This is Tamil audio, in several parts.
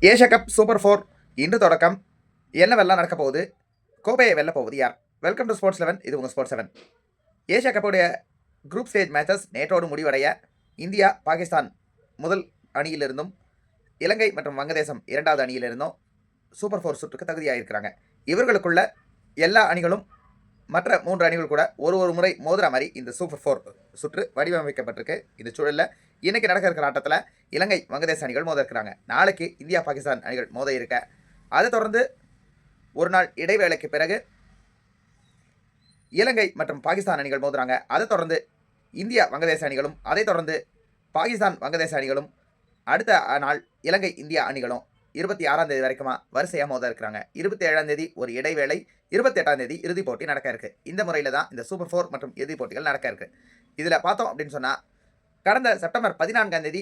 ஏஷியா கப் சூப்பர் 4 இன்று தொடக்கம். என்னவெல்லாம் நடக்க போகுது? கோப்பையை வெல்ல போவது யார்? Welcome to sports 11. இது உங்கள் ஸ்போர்ட்ஸ் 7. ஏஷியா கப்புடைய குரூப் ஸ்டேஜ் மேட்சஸ் நேற்றோடு முடிவடைய இந்தியா பாகிஸ்தான் முதல் அணியிலிருந்தும் இலங்கை மற்றும் வங்கதேசம் இரண்டாவது அணியிலிருந்தும் சூப்பர் 4 சுற்றுக்கு தகுதியாயிருக்கிறாங்க. இவர்களுக்குள்ள எல்லா அணிகளும் மற்ற 3 அணிகள் கூட ஒரு முறை மோதுற மாதிரி இந்த சூப்பர் 4 சுற்று வடிவமைக்கப்பட்டிருக்கு. இந்த சூழலில் இன்னைக்கு நடக்க இருக்கிற ஆட்டத்தில் இலங்கை வங்கதேச அணிகள் மோத இருக்கிறாங்க. நாளைக்கு இந்தியா பாகிஸ்தான் அணிகள் மோத இருக்க. அதை தொடர்ந்து ஒரு நாள் இடைவேளைக்கு பிறகு இலங்கை மற்றும் பாகிஸ்தான் அணிகள் மோதுறாங்க. அதை தொடர்ந்து இந்தியா வங்கதேச அணிகளும், அதை தொடர்ந்து பாகிஸ்தான் வங்கதேச அணிகளும், அடுத்த நாள் இலங்கை இந்தியா அணிகளும் 26ஆம் தேதி வரைக்குமா வரிசையாக மோத இருக்கிறாங்க. 27ஆம் தேதி ஒரு இடைவேளை, 28ஆம் தேதி இறுதிப் போட்டி நடக்க இருக்கு. இந்த முறையில் தான் இந்த சூப்பர் 4 மற்றும் இறுதிப் போட்டிகள் நடக்க இருக்கு. இதில் பார்த்தோம் அப்படின்னு சொன்னால், கடந்த செப்டம்பர் 14ஆம் தேதி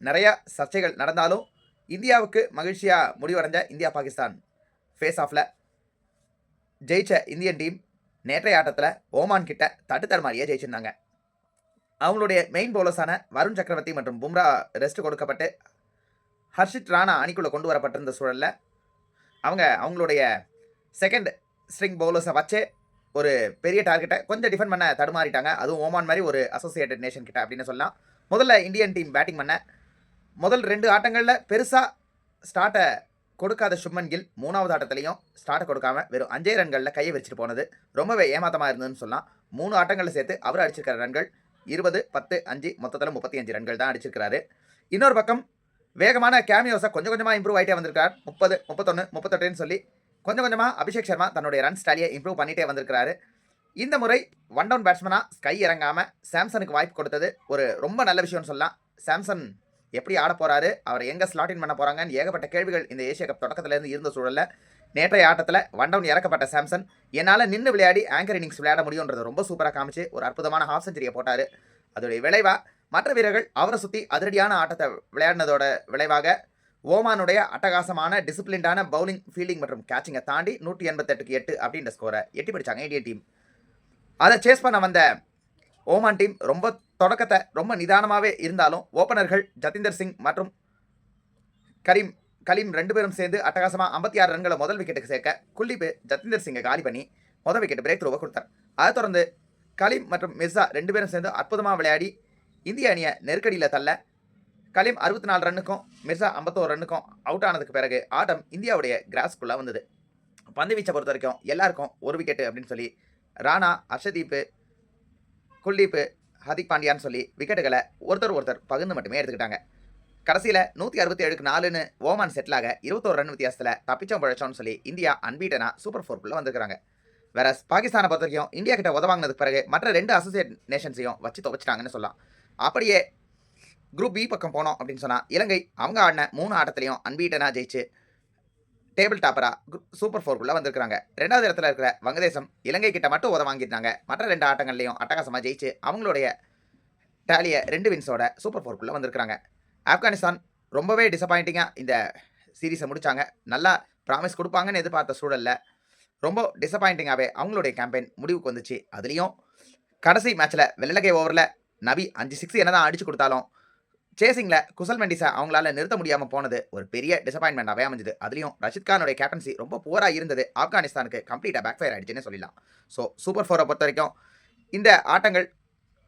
நிறைய சர்ச்சைகள் நடந்தாலும் இந்தியாவுக்கு மகிழ்ச்சியாக முடிவடைஞ்ச இந்தியா பாகிஸ்தான் ஃபேஸ் ஆஃபில் ஜெயிச்ச இந்தியன் டீம் நேற்றைய ஆட்டத்தில் ஓமான் கிட்ட தடுமாறியே ஜெயிச்சிருந்தாங்க. அவங்களுடைய மெயின் பவுலர்ஸான வருண் சக்கரவர்த்தி மற்றும் பும்ரா ரெஸ்ட் கொடுக்கப்பட்டு ஹர்ஷித் ராணா அணிக்குள்ளே கொண்டு வரப்பட்டிருந்த சூழலில் அவங்களுடைய செகண்ட் ஸ்ட்ரிங் பவுலர்ஸை வச்சு ஒரு பெரிய டார்கெட்டை கொஞ்சம் டிஃபெண்ட் பண்ண தடுமாறிட்டாங்க. அதுவும் ஓமான் மாதிரி ஒரு அசோசியேட்டட் நேஷன் கிட்ட அப்படின்னு சொல்லலாம். முதல்ல இந்தியன் டீம் பேட்டிங் பண்ண முதல் 2 ஆட்டங்களில் பெருசாக ஸ்டார்ட்டை கொடுக்காத சுப்மன் கில் 3வது ஆட்டத்திலையும் ஸ்டார்ட்டை கொடுக்காம வெறும் 5 ரன்களில் கையை வச்சுட்டு போனது ரொம்பவே ஏமாத்தமாக இருந்ததுன்னு சொல்லலாம். 3 ஆட்டங்களில் சேர்த்து அவர் அடிச்சிருக்கிற ரன்கள் 20, 10, 5 மொத்தத்தில் 35 ரன்கள் தான் அடிச்சிருக்கிறாரு. இன்னொரு பக்கம் வேகமான கேமியோஸை கொஞ்சம் கொஞ்சமாக இம்ப்ரூவ் ஆகிட்டே வந்திருக்கார். 30, 31, 38 சொல்லி கொஞ்சம் கொஞ்சமாக அபிஷேக் சர்மா தன்னுடைய ரன் ஸ்டாலியை இம்ப்ரூவ் பண்ணிகிட்டே வந்திருக்கிறாரு. இந்த முறை ஒன் டவுன் பேட்ஸ்மனாக ஸ்கை இறங்காமல் சாம்சனுக்கு வாய்ப்பு கொடுத்தது ஒரு ரொம்ப நல்ல விஷயம்னு சொல்லலாம். சாம்சன் எப்படி ஆட போகிறாரு, அவரை எங்கே ஸ்லாட்டின் பண்ண போகிறாங்கன்னு ஏகப்பட்ட கேள்விகள் இந்த ஏஷியா கப் தொடக்கத்திலேருந்து இருந்த சூழலில் நேற்றைய ஆட்டத்தில் ஒன் டவுன் இறக்கப்பட்ட சாம்சன் என்னால் நின்று விளையாடி ஆங்கர் இன்னிங்ஸ் விளையாட முடியுன்றது ரொம்ப சூப்பராக காமிச்சு ஒரு அற்புதமான ஹாஃப் செஞ்சுரியை போட்டார். அதோடைய விளைவாக மற்ற வீரர்கள் அவரை சுற்றி அதிரடியான ஆட்டத்தை விளையாடினதோட விளைவாக ஓமானுடைய அட்டகாசமான டிசிப்ளின்டான பவுலிங், ஃபீல்டிங் மற்றும் கேச்சிங்கை தாண்டி 188க்கு 8 அப்படின்ற ஸ்கோரை எட்டி பிடிச்சாங்க இந்தியன் டீம். அதை சேஸ் பண்ண வந்த ஓமான் டீம் ரொம்ப தொடக்கத்தை ரொம்ப நிதானமாகவே இருந்தாலும் ஓப்பனர்கள் ஜதிந்தர் சிங் மற்றும் கலீம் 2 பேரும் சேர்ந்து அட்டகாசமாக 56 ரன்களை முதல் விக்கெட்டுக்கு சேர்க்க குல்தீப் ஜதிந்தர் சிங்கை காலி பண்ணி முதல் விக்கெட் பிரேக் த்ரூவை கொடுத்தார். அதை தொடர்ந்து கலீம் மற்றும் மிர்சா 2 பேரும் சேர்ந்து அற்புதமாக விளையாடி இந்திய அணியை நெருக்கடியில் தள்ள கலீம் 64 ரன்னுக்கும் மிர்சா 51 ரன்னுக்கும் அவுட் ஆனதுக்கு பிறகு ஆட்டம் இந்தியாவுடைய கிராஸ்குள்ளே வந்தது. பந்து வீச்சை பொறுத்த வரைக்கும் எல்லாருக்கும் ஒரு விக்கெட்டு அப்படின்னு சொல்லி ராணா, அர்ஷதீப், குல்தீப், ஹர்திக் பாண்டியான்னு சொல்லி விக்கெட்டுகளை ஒருத்தர் பகிர்ந்து மட்டுமே எடுத்துக்கிட்டாங்க. கடைசியில் 167க்கு 4ன்னு ஓமான் செட்டிலாக 21 ரன் வித்தியாசத்தில் தப்பிச்சோம் பழச்சோன்னு சொல்லி இந்தியா அன்பீட்டனா சூப்பர் 4க்குள்ளே வந்துருக்காங்க. வேற பாகிஸ்தானை பொறுத்த வரைக்கும் இந்தியா கிட்ட உதவாங்கினதுக்கு பிறகு மற்ற 2 அசோசியேட் நேஷன்ஸையும் வச்சு துவச்சிட்டாங்கன்னு சொல்லலாம். அப்படியே குரூப் பி பக்கம் போனோம் அப்படின்னு சொன்னால் இலங்கை அவங்க ஆடின 3 ஆட்டத்திலையும் அன்பீட்டனா ஜெயிச்சு டேபிள் டாப்பராக சூப்பர் 4க்குள்ளே வந்திருக்காங்க. 2வது இடத்துல இருக்கிற வங்கதேசம் இலங்கை கிட்ட மட்டும் உதவாங்கிட்டாங்க. மற்ற 2 ஆட்டங்கள்லையும் அட்டகாசமாக ஜெயிச்சு அவங்களுடைய டேலியை 2 வின்ஸோட சூப்பர் 4க்குள்ளே வந்திருக்காங்க. ஆப்கானிஸ்தான் ரொம்பவே டிசப்பாயிண்டிங்காக இந்த சீரீஸை முடித்தாங்க. நல்லா ப்ராமிஸ் கொடுப்பாங்கன்னு எதிர்பார்த்த சூழலில் ரொம்ப டிசப்பாயிண்டிங்காகவே அவங்களுடைய கேம்பெயின் முடிவுக்கு வந்துச்சு. அதுலேயும் கடைசி மேட்ச்சில் வெள்ளலகை ஓவரில் நபி 5 6 என்ன தான் அடித்து கொடுத்தாலும் சேசிங்கில் குசல் மெண்டிஸை அவங்களால நிறுத்த முடியாமல் போனது ஒரு பெரிய டிசப்பாயின்மெண்ட்டாகவே அமைஞ்சுது. அதுலேயும் ரஷித் கானுடைய கேப்டன்சி ரொம்ப புவராக இருந்தது. ஆப்கானிஸ்தானுக்கு கம்ப்ளீட்டாக பேக் ஃபயர் ஆகிடுச்சுன்னு சொல்லலாம். ஸோ சூப்பர் 4 பொறுத்த வரைக்கும் இந்த ஆட்டங்கள்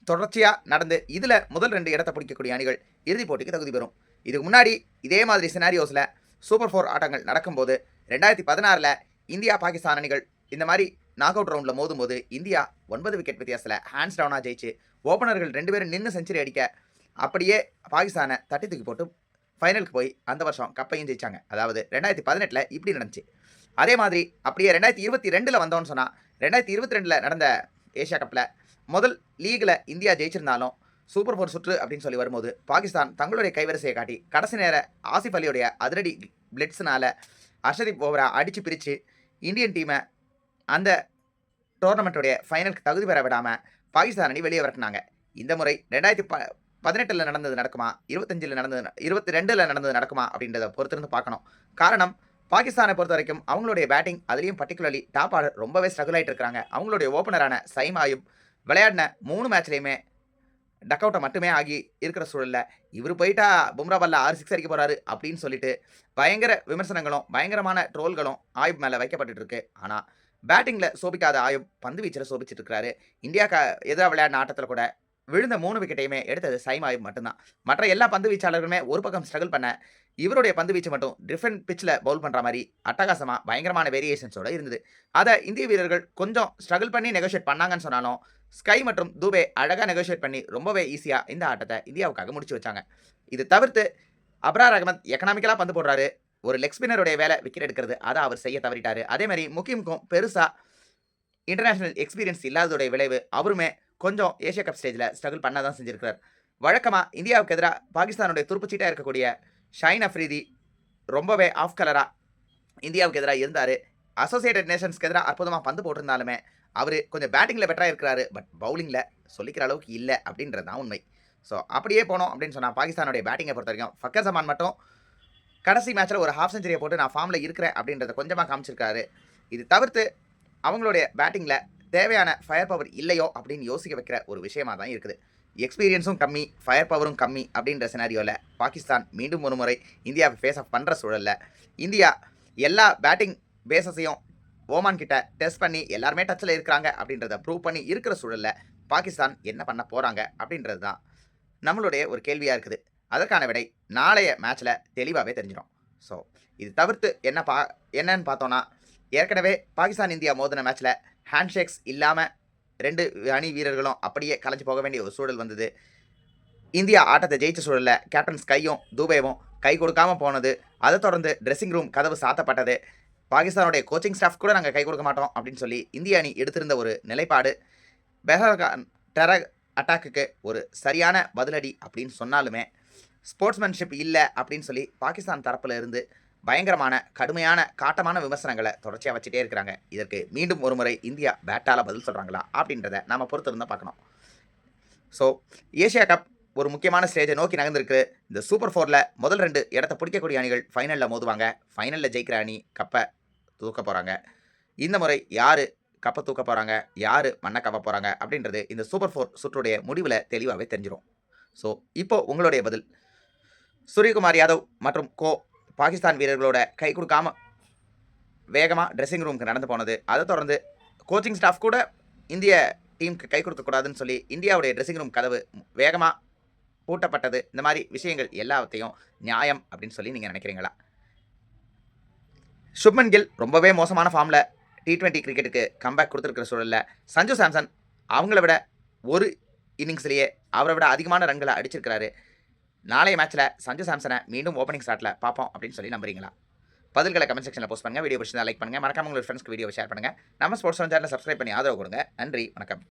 தொடர்ச்சியாக நடந்து இதில் முதல் 2 இடத்தை பிடிக்கக்கூடிய அணிகள் இறுதிப் போட்டிக்கு தகுதி பெறும். இதுக்கு முன்னாடி இதே மாதிரி சினாரியோஸில் சூப்பர் 4 ஆட்டங்கள் நடக்கும்போது 2016 இந்தியா பாகிஸ்தான் அணிகள் இந்த மாதிரி நாக் அவுட் ரவுண்டில் மோதும்போது இந்தியா 9 விக்கெட் வித்தியாசத்தில் ஹேண்ட்ஸ் டவுனாக ஜெயிச்சு ஓப்பனர்கள் 2 பேரும் நின்று செஞ்சுரி அடிக்க அப்படியே பாகிஸ்தானை தட்டி தூக்கி போட்டு ஃபைனலுக்கு போய் அந்த வருஷம் கப்பையும் ஜெயிச்சாங்க. அதாவது 2018 இப்படி நடந்துச்சு. அதே மாதிரி அப்படியே 2022 வந்தோன்னு சொன்னால் 2022 நடந்த ஏஷியா கப்பில் முதல் லீகில் இந்தியா ஜெயிச்சிருந்தாலும் சூப்பர் 4 சுற்று அப்படின்னு சொல்லி வரும்போது பாகிஸ்தான் தங்களுடைய கைவரிசையை காட்டி கடைசி நேர ஆசிஃப் அலியுடைய அதிரடி பிளிட்ஸ்னால அர்ஷதீப் ஓவரா அடித்து பிரித்து இந்தியன் டீமை அந்த டோர்னமெண்ட்டுடைய ஃபைனலுக்கு தகுதி பெற விடாமல் பாகிஸ்தான் அணி வெளியே விரட்டினாங்க. இந்த முறை 2018 நடந்தது நடக்குமா, 22 நடந்தது நடக்குமா அப்படின்றத பொறுத்திருந்து பார்க்கணும். காரணம், பாகிஸ்தானை பொறுத்த வரைக்கும் அவங்களுடைய பேட்டிங், அதுலேயும் பர்டிகுலர்லி டாப் ஆர்டர் ரொம்பவே ஸ்ட்ரகிள் ஆகிட்டு இருக்கிறாங்க. அவங்களுடைய ஓப்பனரான சைமாயும் விளையாடின 3 மேட்ச்லேயுமே டக் அவுட்டை மட்டுமே ஆகி இருக்கிற சூழல்ல, இவரு போயிட்டா பும்ரா பால்ல 6 சிக்ஸ் அடிக்க போறாரு அப்படின்னு சொல்லிட்டு, பயங்கர விமர்சனங்களும், பயங்கரமான ட்ரோல்களும் ஆயுப் மேல வைக்கப்பட்டுட்டு இருக்கு. ஆனா, பேட்டிங்ல சோபிக்காத ஆயுப் பந்து வீச்சுல சோபிச்சுட்டு இருக்கிறாரு. இந்தியாக்கு எதிரா விளையாடின ஆட்டத்துல கூட விழுந்த 3 விக்கெட்டையுமே எடுத்தது சைம் ஆயுப் மட்டும் தான். மற்ற எல்லா பந்து வீச்சாளர்களுமே ஒரு பக்கம் ஸ்ட்ரகிள் பண்ண, இவருடைய பந்து வீச்சு மட்டும் டிஃபரண்ட் பிட்ச்ல பவுல் பண்ற மாரி அட்டகாசமா பயங்கரமான வேரியேஷன்ஸோட இருந்தது. அத இந்திய வீரர்கள் கொஞ்சம் ஸ்ட்ரகிள் பண்ணி நெகோஷியேட் பண்ணாங்கன்னு சொன்னாலும், ஸ்கை மற்றும் துபே அழகா நெகோஷியேட் பண்ணி ரொம்பவே ஈஸியா இந்த ஆட்டத்த இந்தியாவுக்காக முடிச்சு வச்சாங்க. இது தவிர்த்து அப்ரார் அகமத் எக்கனாமிக்கலா பந்து போடுறாரு. ஒரு லெக் ஸ்பின்னருடைய வேலை விக்கெட் எடுக்கிறது. அத அவர் செய்ய தவறிட்டாரு. அதே மாரி முகிம்க்கும் பெருசா இன்டர்நேஷனல் எக்ஸ்பீரியன்ஸ் இல்லாததுடைய விளைவு, அவருமே கொஞ்சம் ஏசியா கப் ஸ்டேஜ்ல ஸ்ட்ரகிள் பண்ண தான் செஞ்சிருக்கிறார். வழக்கமா இந்தியாவுக்கு எதிரா பாகிஸ்தானுடைய துருப்புச்சீட்டா இருக்கக்கூடிய ஷாஹின் அஃப்ரிதி ரொம்பவே ஆஃப் கலரா இந்தியாவுக்கு எதிரா இருந்தாரு. அசோசியேட்டட் நேஷன்ஸ்க்கு எதிரா அற்புதமா பந்து போட்டிருந்தாலுமே, அவரு கொஞ்சம் பேட்டிங்ல பெட்டரா இருக்கிறாரு. பட் பவுலிங்ல சொல்லிக்கிற அளவுக்கு இல்ல அப்படின்றது தான் உண்மை. ஸோ அப்படியே போனோம் அப்படின்னு சொன்னா, பாகிஸ்தானுடைய பேட்டிங்கை பொறுத்தவரைக்கும் ஃபக்கர் ஜமான் மட்டும் கடைசி மேட்ச்ல ஒரு ஹாஃப் செஞ்சுரியை போட்டு நான் ஃபார்ம்ல இருக்கிறேன் அப்படின்றத கொஞ்சமா காமிச்சிருக்காரு. இது தவிர்த்து அவங்களுடைய பேட்டிங்ல தேவையான ஃபயர் பவர் இல்லையோ அப்படின்னு யோசிக்க வைக்கிற ஒரு விஷயமா தான் இருக்குது. எக்ஸ்பீரியன்ஸும் கம்மி, ஃபயர் பவரும் கம்மி அப்படின்ற சினாரியோல பாகிஸ்தான் மீண்டும் ஒரு முறை இந்தியாவை ஃபேஸ் ஆஃப் பண்ற சூழல்ல, இந்தியா எல்லா பேட்டிங் பேசஸையும் ஓமான் கிட்ட டெஸ்ட் பண்ணி எல்லாருமே டச்சில் இருக்கிறாங்க அப்படின்றத ப்ரூவ் பண்ணி இருக்கிற சூழல்ல, பாகிஸ்தான் என்ன பண்ண போறாங்க அப்படின்றது தான் நம்மளுடைய ஒரு கேள்வியா இருக்குது. அதற்கான விடை நாளைய மேட்ச்ல தெளிவாகவே தெரிஞ்சிடும். ஸோ இது தவிர்த்து என்னன்னு பார்த்தோன்னா, ஏற்கனவே பாகிஸ்தான் இந்தியா மோதின மேட்ச்ல ஹேண்ட்ஷேக்ஸ் இல்லாமல் 2 அணி வீரர்களும் அப்படியே கலைஞ்சு போக வேண்டிய ஒரு சூழல் வந்தது. இந்தியா ஆட்டத்தை ஜெயிச்ச சூழல்ல கேப்டன் ஸ்கையும் தூபேவும் கை கொடுக்காம போனது. அதை தொடர்ந்து ட்ரெஸ்ஸிங் ரூம் கதவு சாத்தப்பட்டது. பாகிஸ்தானுடைய கோச்சிங் ஸ்டாஃப் கூட நாங்கள் கை கொடுக்க மாட்டோம் அப்படின்னு சொல்லி இந்திய அணி எடுத்திருந்த ஒரு நிலைப்பாடு, பெஹல்காம் டெரர் அட்டாக்குக்கு ஒரு சரியான பதிலடி அப்படின்னு சொன்னாலுமே, ஸ்போர்ட்ஸ்மேன்ஷிப் இல்லை அப்படின்னு சொல்லி பாகிஸ்தான் தரப்பில் இருந்து பயங்கரமான கடுமையான காட்டமான விமர்சனங்களை தொடர்ச்சியாக வச்சுட்டே இருக்கிறாங்க. இதற்கு மீண்டும் ஒரு முறை இந்தியா பேட்டால் பதில் சொல்கிறாங்களா அப்படின்றத நம்ம பொறுத்து இருந்தால் பார்க்கணும். ஸோ ஏசியா கப் ஒரு முக்கியமான ஸ்டேஜை நோக்கி நகர்ந்துருக்கு. இந்த சூப்பர் 4ல் முதல் 2 இடத்த பிடிக்கக்கூடிய அணிகள் ஃபைனலில் மோதுவாங்க. ஃபைனலில் ஜெயிக்கிற அணி கப்பை தூக்க போகிறாங்க. இந்த முறை யார் கப்பை தூக்க போகிறாங்க, யார் மண்ணை கவ போகிறாங்க அப்படின்றது இந்த சூப்பர் 4 சுற்றுடைய முடிவில் தெளிவாகவே தெரிஞ்சிடும். ஸோ இப்போ உங்களுடைய பதில், சூரியகுமார் யாதவ் மற்றும் பாகிஸ்தான் வீரர்களோட கை கொடுக்காம வேகமாக ட்ரெஸ்ஸிங் ரூமுக்கு நடந்து போனது, அதை தொடர்ந்து கோச்சிங் ஸ்டாஃப் கூட இந்திய டீமுக்கு கை கொடுக்கக்கூடாதுன்னு சொல்லி இந்தியாவுடைய ட்ரெஸ்ஸிங் ரூம் கதவு வேகமாக பூட்டப்பட்டது, இந்த மாதிரி விஷயங்கள் எல்லாத்தையும் நியாயம் அப்படின்னு சொல்லி நீங்கள் நினைக்கிறீங்களா? சுப்மன் கில் ரொம்பவே மோசமான ஃபார்மில் T20 கிரிக்கெட்டுக்கு கம்பேக் கொடுத்துருக்கிற சூழலில், சஞ்சு சாம்சன் அவங்கள விட ஒரு இன்னிங்ஸ்லேயே அவரை விட அதிகமான ரன்களை அடிச்சிருக்கிறாரு. நாளைய மேட்ச்சில் சஞ்சு சாம்சனை மீண்டும் ஓப்பனிங் ஸ்டார்ட்டில் பார்ப்போம் அப்படின்னு சொல்லி நம்புறீங்களா? பதில்களை கமெண்ட் செக்ஷனில் போஸ்ட் பண்ணுங்கள். வீடியோ பிடிச்சிருந்தா லைக் பண்ணுங்கள். மறக்காம உங்கள் ஃப்ரெண்ட்ஸ்க்கு வீடியோ ஷேர் பண்ணுங்கள். நம்ம ஸ்போர்ட்ஸ் சேனலை சப்ஸ்கிரைப் பண்ணி ஆதரவு கொடுங்க. நன்றி, வணக்கம்.